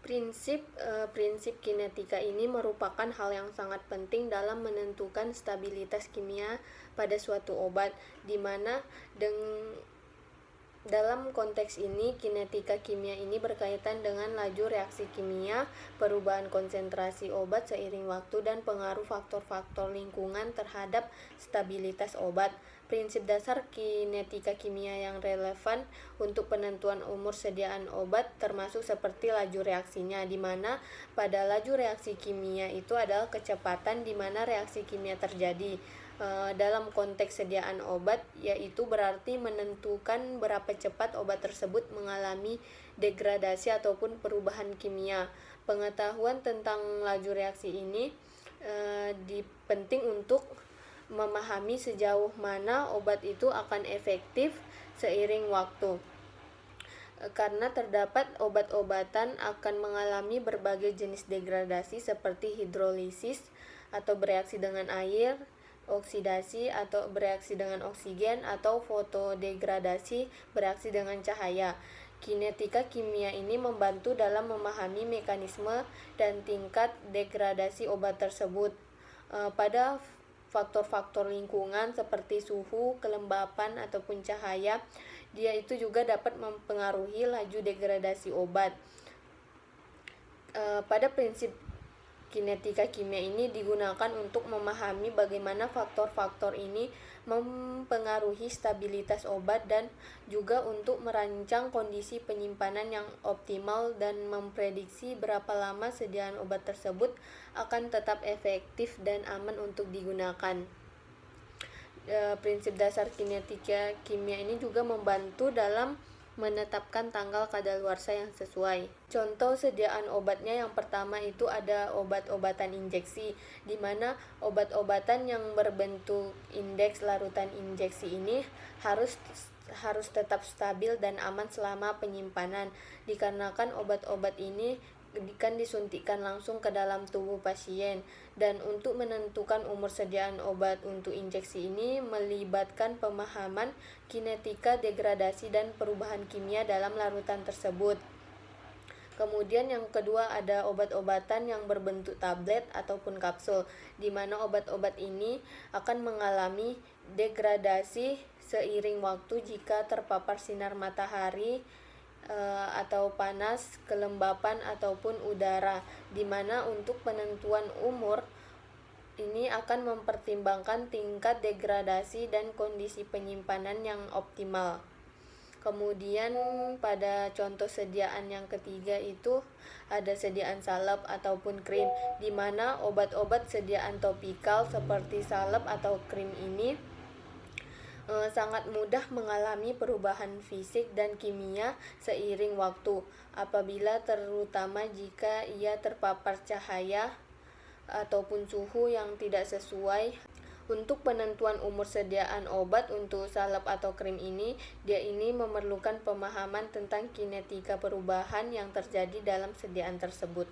Prinsip kinetika ini merupakan hal yang sangat penting dalam menentukan stabilitas kimia pada suatu obat, di mana dalam konteks ini, kinetika kimia ini berkaitan dengan laju reaksi kimia, perubahan konsentrasi obat seiring waktu, dan pengaruh faktor-faktor lingkungan terhadap stabilitas obat. Prinsip dasar kinetika kimia yang relevan untuk penentuan umur sediaan obat termasuk seperti laju reaksinya, di mana pada laju reaksi kimia itu adalah kecepatan di mana reaksi kimia terjadi. Dalam konteks sediaan obat, yaitu berarti menentukan berapa cepat obat tersebut mengalami degradasi ataupun perubahan kimia. Pengetahuan tentang laju reaksi ini penting untuk memahami sejauh mana obat itu akan efektif seiring waktu. Karena terdapat obat-obatan akan mengalami berbagai jenis degradasi seperti hidrolisis atau bereaksi dengan air, oksidasi atau bereaksi dengan oksigen, atau fotodegradasi bereaksi dengan cahaya. Kinetika kimia ini membantu dalam memahami mekanisme dan tingkat degradasi obat tersebut. Pada faktor-faktor lingkungan seperti suhu, kelembapan, ataupun cahaya, dia itu juga dapat mempengaruhi laju degradasi obat. Pada prinsip kinetika kimia ini digunakan untuk memahami bagaimana faktor-faktor ini mempengaruhi stabilitas obat, dan juga untuk merancang kondisi penyimpanan yang optimal dan memprediksi berapa lama sediaan obat tersebut akan tetap efektif dan aman untuk digunakan. Prinsip dasar kinetika kimia ini juga membantu dalam menetapkan tanggal kadaluarsa yang sesuai. Contoh sediaan obatnya yang pertama itu ada obat-obatan injeksi, di mana obat-obatan yang berbentuk indeks larutan injeksi ini harus tetap stabil dan aman selama penyimpanan, dikarenakan obat-obat ini kan disuntikkan langsung ke dalam tubuh pasien. Dan untuk menentukan umur sediaan obat untuk injeksi ini melibatkan pemahaman kinetika degradasi dan perubahan kimia dalam larutan tersebut. Kemudian yang kedua ada obat-obatan yang berbentuk tablet ataupun kapsul, di mana obat-obat ini akan mengalami degradasi seiring waktu jika terpapar sinar matahari atau panas, kelembapan, ataupun udara, di mana untuk penentuan umur ini akan mempertimbangkan tingkat degradasi dan kondisi penyimpanan yang optimal. Kemudian pada contoh sediaan yang ketiga itu ada sediaan salep ataupun krim, di mana obat-obat sediaan topikal seperti salep atau krim ini sangat mudah mengalami perubahan fisik dan kimia seiring waktu, apabila terutama jika ia terpapar cahaya ataupun suhu yang tidak sesuai. Untuk penentuan umur sediaan obat untuk salep atau krim ini, dia ini memerlukan pemahaman tentang kinetika perubahan yang terjadi dalam sediaan tersebut.